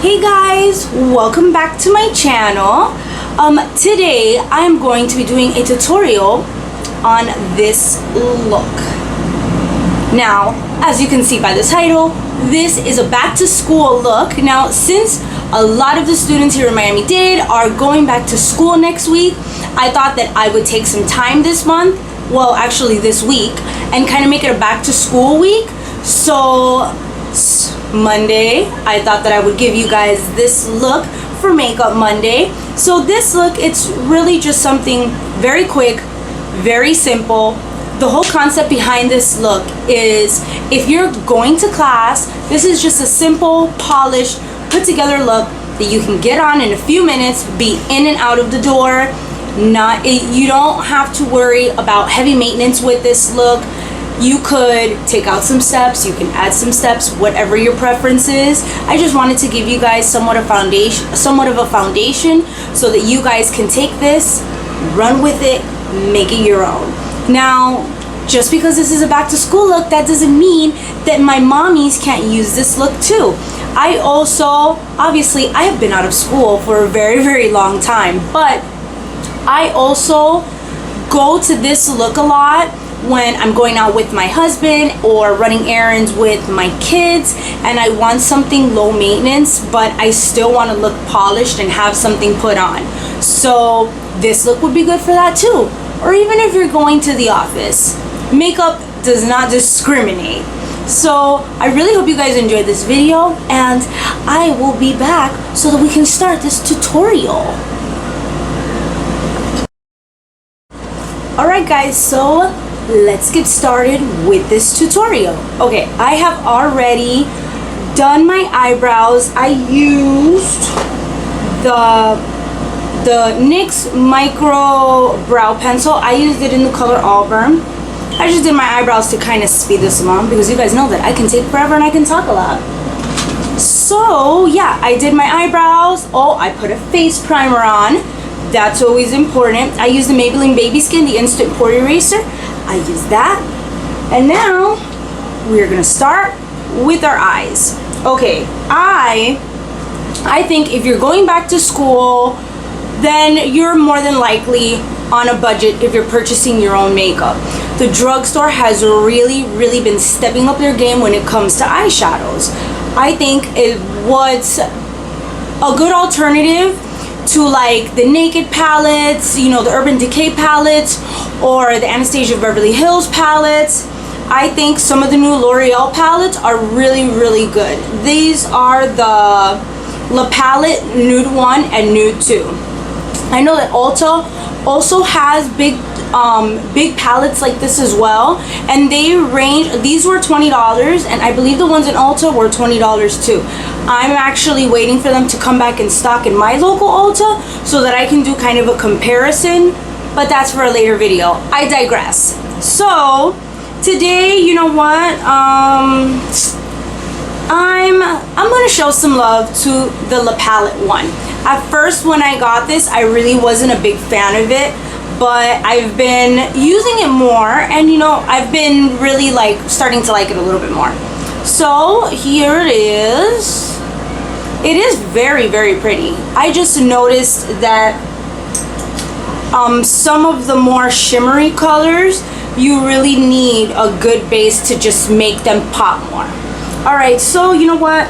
Hey guys, welcome back to my channel. Today I'm going to be doing a tutorial on this look. Now, as you can see by the title, this is a back to school look. Now, since a lot of the students here in Miami-Dade are going back to school next week, I thought that I would take some time this month, well actually this week, and kind of make it a back to school week. So Monday, I thought that I would give you guys this look for Makeup Monday. So this look, it's really just something very quick, very simple. The whole concept behind this look is if you're going to class, this is just a simple, polished, put together look that you can get on in a few minutes, be in and out of the door. You don't have to worry about heavy maintenance with this look. You could take out some steps, you can add some steps, whatever your preference is. I just wanted to give you guys somewhat of a foundation so that you guys can take this, run with it, make it your own. Now, just because this is a back to school look, that doesn't mean that my mommies can't use this look too. I also, obviously, I have been out of school for a very, very long time, but I also go to this look a lot when I'm going out with my husband or running errands with my kids, and I want something low maintenance, but I still want to look polished and have something put on. So this look would be good for that too. Or even if you're going to the office. Makeup does not discriminate. So I really hope you guys enjoyed this video, and I will be back so that we can start this tutorial. Alright guys, so let's get started with this tutorial. Okay, I have already done my eyebrows. I used the NYX micro brow pencil. I used it in the color Auburn. I just did my eyebrows to kind of speed this along because you guys know that I can take forever and I can talk a lot. So yeah, I did my eyebrows. Oh, I put a face primer on. That's always important. I used the Maybelline Baby Skin, the Instant Pore Eraser. I use that. And now we're gonna start with our eyes. Okay, I think if you're going back to school, then you're more than likely on a budget if you're purchasing your own makeup. The Drugstore has really been stepping up their game when it comes to eyeshadows. I think it was a good alternative to like the Naked palettes, you know, the Urban Decay palettes, or the Anastasia Beverly Hills palettes. I think some of the new L'Oreal palettes are really good. These are the La Palette Nude 1 and Nude 2. I know that Ulta also has big palettes like this as well, and they range. These were $20, and I believe the ones in Ulta were $20 too. I'm actually waiting for them to come back in stock in my local Ulta so that I can do kind of a comparison, but that's for a later video. I digress. So today, you know what, I'm gonna show some love to the La Palette one. At first when I got this, I really wasn't a big fan of it, but I've been using it more, and you know, I've been really like starting to like it a little bit more. So here it is. It is very pretty. I just noticed that some of the more shimmery colors, you really need a good base to just make them pop more. Alright, so you know what?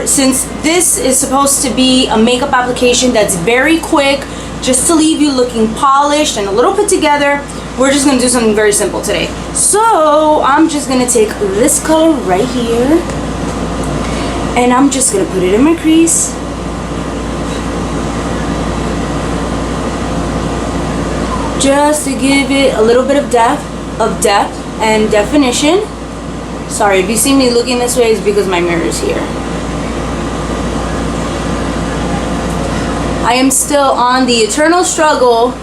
Since this is supposed to be a makeup application that's very quick, just to leave you looking polished and a little put together, we're just going to do something very simple today. So I'm just going to take this color right here, and I'm just going to put it in my crease. Just to give it a little bit of depth and definition. Sorry, if you see me looking this way, it's because my mirror is here. I am still on the eternal struggle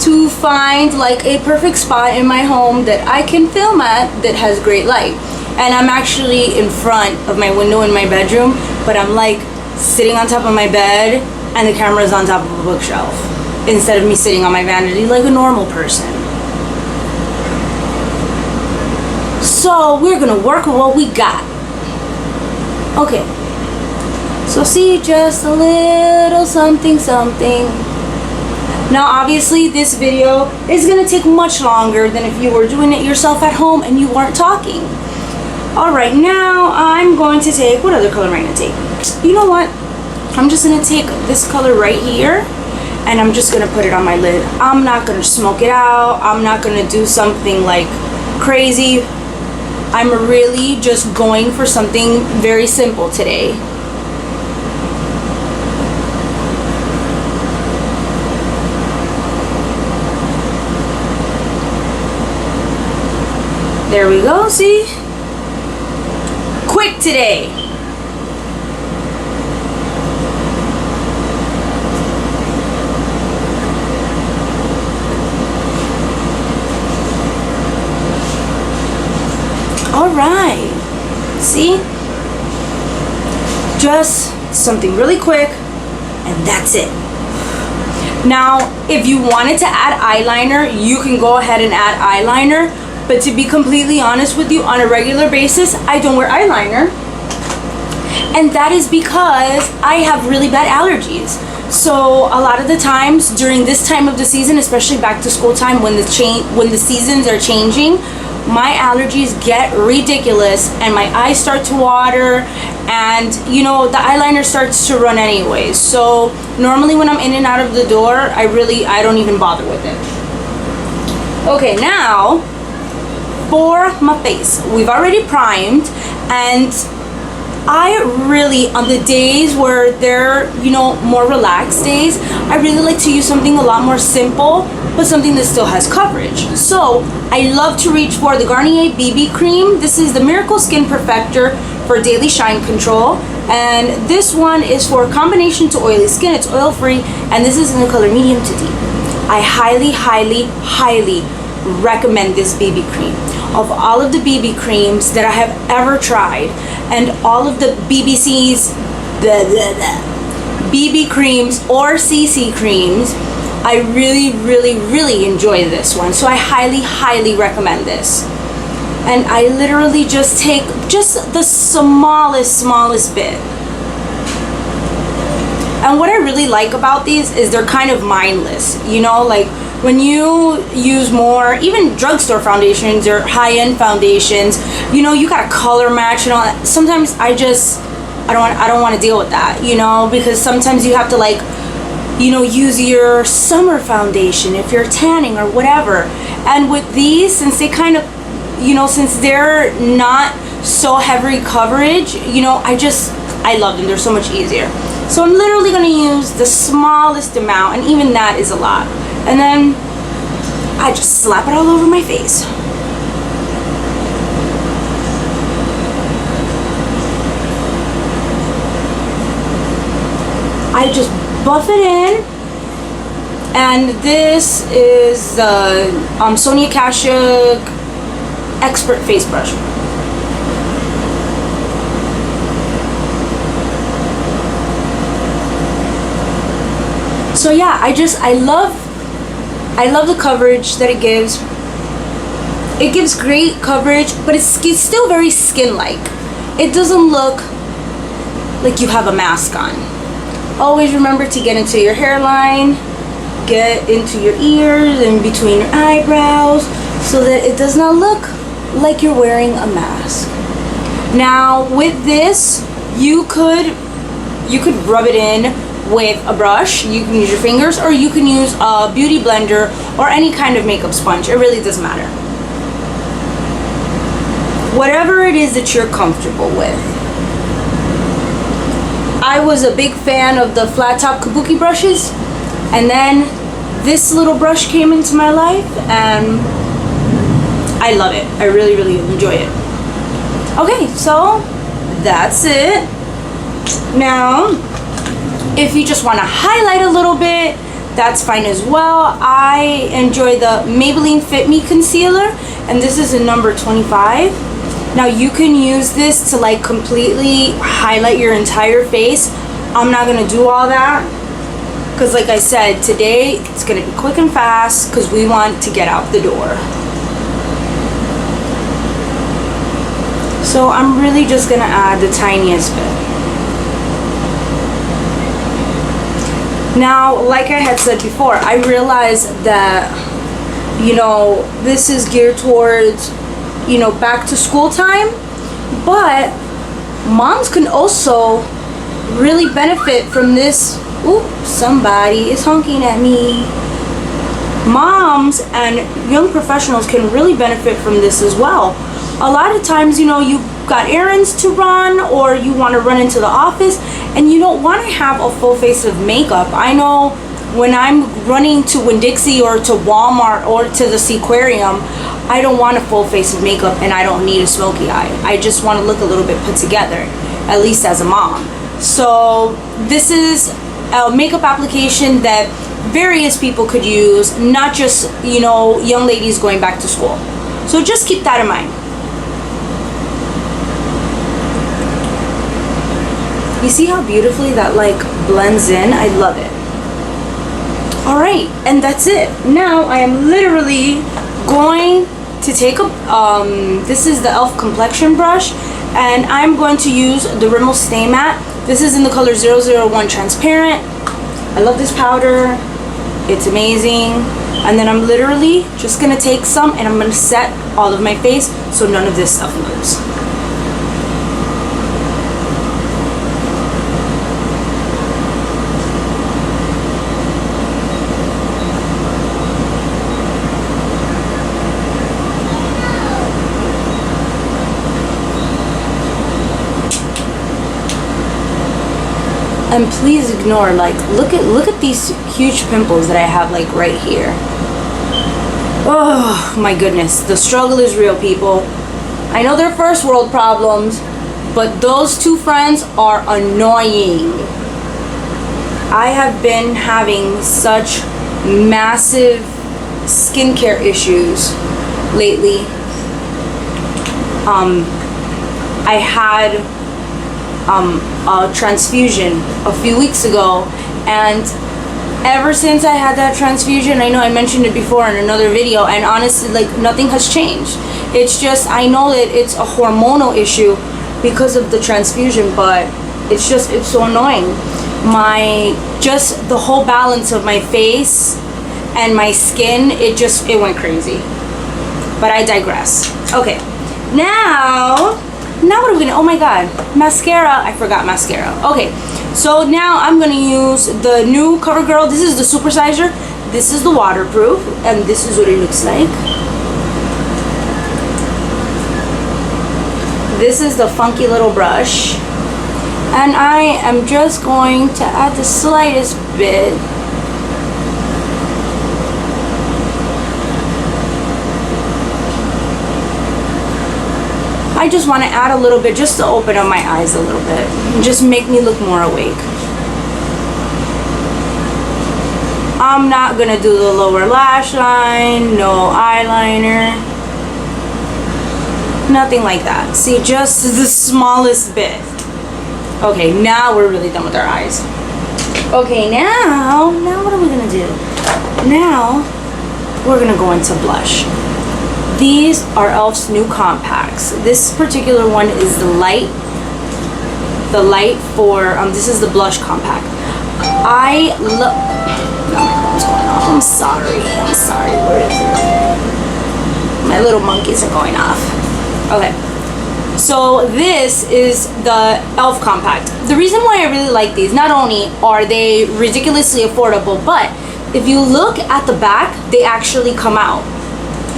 to find like a perfect spot in my home that I can film at that has great light. And I'm actually in front of my window in my bedroom, but I'm like sitting on top of my bed and the camera's on top of a bookshelf instead of me sitting on my vanity like a normal person. So we're gonna work with what we got. Okay, So see, just a little something something. Now obviously this video is gonna take much longer than if you were doing it yourself at home and you weren't talking. Alright, now I'm going to take, what other color am I gonna take? You know what? I'm just gonna take this color right here and I'm just gonna put it on my lid. I'm not gonna smoke it out. I'm not gonna do something like crazy. I'm really just going for something very simple today. There we go, see? Quick today. All right, see? Just something really quick, and that's it. Now, if you wanted to add eyeliner, you can go ahead and add eyeliner. But to be completely honest with you, on a regular basis, I don't wear eyeliner. And that is because I have really bad allergies. So a lot of the times during this time of the season, especially back to school time when the seasons are changing, my allergies get ridiculous and my eyes start to water, and you know, the eyeliner starts to run anyways. So normally when I'm in and out of the door, I don't even bother with it. Okay, now for my face, we've already primed, and I really, on the days where they're, you know, more relaxed days, I really like to use something a lot more simple, but something that still has coverage. So I love to reach for the Garnier BB cream. This is the Miracle Skin Perfector for daily shine control, and this one is for combination to oily skin. It's oil free, and this is in the color medium to deep. I highly, highly, highly recommend this BB cream. Of all of the BB creams that I have ever tried, and all of the BB creams or CC creams, I really, really, really enjoy this one. So I highly, highly recommend this. And I literally just take just the smallest bit. And what I really like about these is they're kind of mindless, you know, like when you use more, even drugstore foundations or high-end foundations, you know, you gotta color match and all that. Sometimes I don't want to deal with that, you know, because sometimes you have to, like, you know, use your summer foundation if you're tanning or whatever. And with these, since they kind of, you know, since they're not so heavy coverage, you know, I love them. They're so much easier. So I'm literally gonna use the smallest amount, and even that is a lot. And then I just slap it all over my face. I just buff it in, and this is the Sonia Kashuk Expert Face Brush. So yeah, I love the coverage that it gives. It gives great coverage, but it's still very skin-like. It doesn't look like you have a mask on. Always remember to get into your hairline, get into your ears and between your eyebrows, so that it does not look like you're wearing a mask. Now with this, you could rub it in with a brush. You can use your fingers, or you can use a beauty blender or any kind of makeup sponge. It really doesn't matter. Whatever it is that you're comfortable with. I was a big fan of the flat top kabuki brushes, and then this little brush came into my life, and I love it. I really, really enjoy it. Okay, so that's it. Now, if you just want to highlight a little bit, that's fine as well. I enjoy the Maybelline Fit Me Concealer, and this is a number 25. Now you can use this to like completely highlight your entire face. I'm not going to do all that because, like I said, today it's going to be quick and fast because we want to get out the door. So I'm really just going to add the tiniest bit. Now, like I had said before, I realized that, you know, this is geared towards, you know, back to school time, but moms can also really benefit from this. Ooh, somebody is honking at me. Moms and young professionals can really benefit from this as well. A lot of times, you know, you got errands to run, or you want to run into the office and you don't want to have a full face of makeup. I know when I'm running to Winn-Dixie or to Walmart or to the Seaquarium, I don't want a full face of makeup and I don't need a smoky eye. I just want to look a little bit put together, at least as a mom. So this is a makeup application that various people could use, not just, you know, young ladies going back to school. So just keep that in mind. You see how beautifully that like blends in? I love it. All right, and that's it. Now I am literally going to take a, this is the e.l.f. complexion brush, and I'm going to use the Rimmel Stay Matte. This is in the color 001 transparent. I love this powder. It's amazing. And then I'm literally just gonna take some and I'm gonna set all of my face so none of this stuff moves. And please ignore, like, look at these huge pimples that I have, like, right here. Oh my goodness, the struggle is real, people. I know they're first world problems, but those two friends are annoying. I have been having such massive skincare issues lately. I had a transfusion a few weeks ago, and ever since I had that transfusion, I know I mentioned it before in another video, and honestly, like, nothing has changed. It's just, I know that it's a hormonal issue because of the transfusion, but it's so annoying. Just the whole balance of my face and my skin, it went crazy. But I digress. Okay, now what are we gonna, oh my god, mascara. I forgot mascara. Okay, so now I'm gonna use the new CoverGirl. This is the supersizer. This is the waterproof, and this is what it looks like. This is the funky little brush, and I am just going to add the slightest bit. I just want to add a little bit just to open up my eyes a little bit and just make me look more awake. I'm not going to do the lower lash line, no eyeliner, nothing like that. See, just the smallest bit. Okay, now we're really done with our eyes. Okay, now what are we going to do? Now we're going to go into blush. These are e.l.f.'s new compacts. This particular one is the light for, this is the blush compact. I love, no, my phone's going off. I'm sorry, where is it? My little monkeys are going off. Okay, so this is the e.l.f. compact. The reason why I really like these, not only are they ridiculously affordable, but if you look at the back, they actually come out.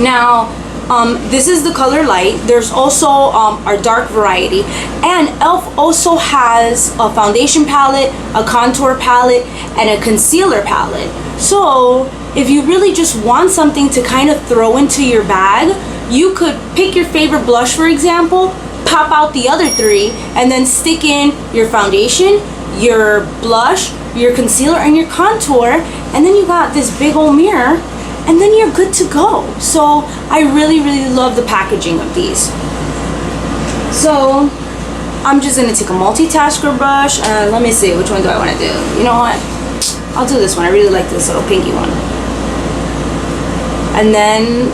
Now, this is the color light. There's also our dark variety, and e.l.f. also has a foundation palette, a contour palette, and a concealer palette. So if you really just want something to kind of throw into your bag, you could pick your favorite blush, for example, pop out the other three, and then stick in your foundation, your blush, your concealer, and your contour, and then you got this big old mirror, and then you're good to go. So I really love the packaging of these. So I'm just gonna take a multitasker brush, and let me see, which one do I want to do? You know what, I'll do this one. I really like this little pinky one. And then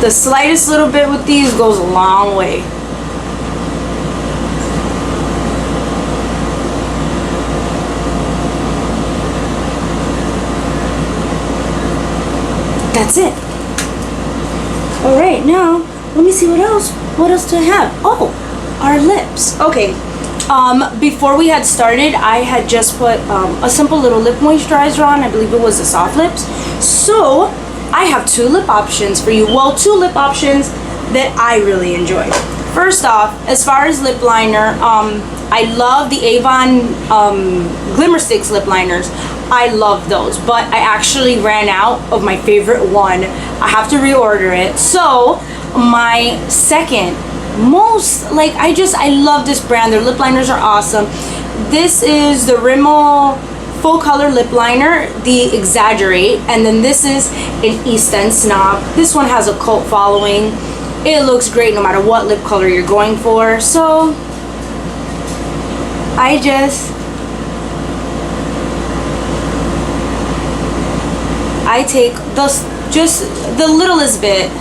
the slightest little bit with these goes a long way. that's it. All right, now let me see what else. What else do I have? Oh, our lips. Okay. Before we had started, I had just put a simple little lip moisturizer on. I believe it was the Soft Lips. So I have 2 lip options for you. Well, 2 lip options that I really enjoy. First off, as far as lip liner, I love the Avon Glimmer Sticks lip liners. I love those, but I actually ran out of my favorite one. I have to reorder it. So my second most, like, I love this brand. Their lip liners are awesome. This is the Rimmel Full Color Lip Liner, the Exaggerate, and then this is an East End Snob. This one has a cult following. It looks great no matter what lip color you're going for. So I take just the littlest bit.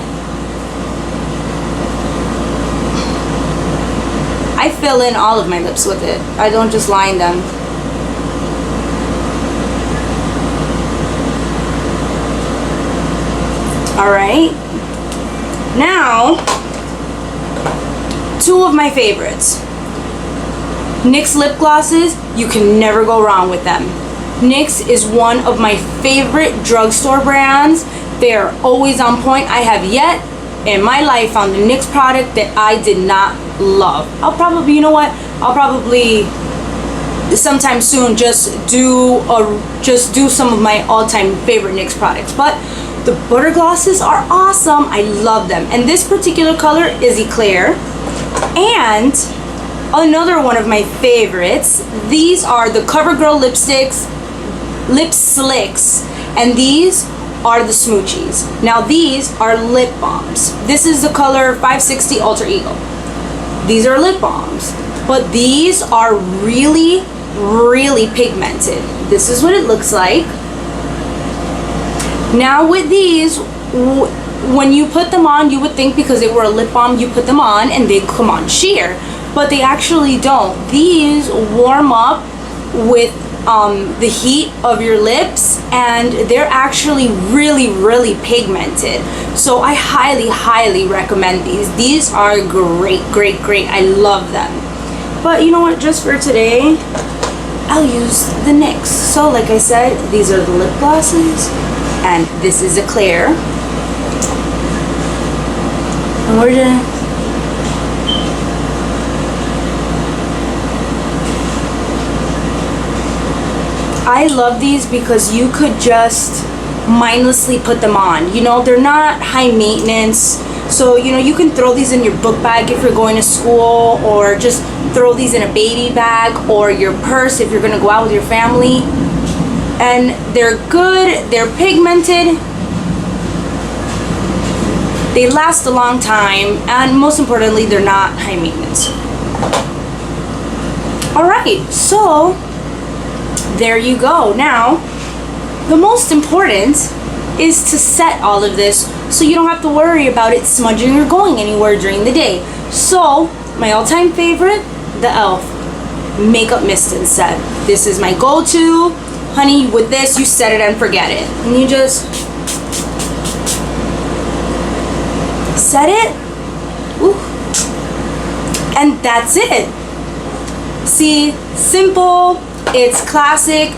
I fill in all of my lips with it. I don't just line them. Alright. Now, 2 of my favorites. NYX lip glosses. You can never go wrong with them. NYX is one of my favorite drugstore brands. They are always on point. I have yet in my life found a NYX product that I did not love. I'll probably, you know what? I'll probably sometime soon just do some of my all-time favorite NYX products. But the butter glosses are awesome. I love them. And this particular color is Eclair. And another one of my favorites, these are the CoverGirl Lip Slicks. And these are the Smoochies. Now these are lip balms. This is the color 560 Alter Ego. These are lip balms, but these are really, really pigmented. This is what it looks like. Now with these, when you put them on, you would think because they were a lip balm, you put them on and they come on sheer, but they actually don't. These warm up with the heat of your lips, and they're actually really, really pigmented. So I highly, highly recommend these. These are great, great, great. I love them. But you know what? Just for today, I'll use the NYX. So like I said, these are the lip glosses, and this is Eclair. And we're gonna I love these because you could just mindlessly put them on. You know, they're not high maintenance. So, you know, you can throw these in your book bag if you're going to school, or just throw these in a baby bag or your purse if you're going to go out with your family. And they're good, they're pigmented, they last a long time, and most importantly, they're not high maintenance. Alright, so there you go. Now, the most important is to set all of this so you don't have to worry about it smudging or going anywhere during the day. So, my all-time favorite, the e.l.f. Makeup Mist and Set. This is my go-to. Honey, with this, you set it and forget it. And you just set it. Ooh. And that's it. See, simple. It's classic.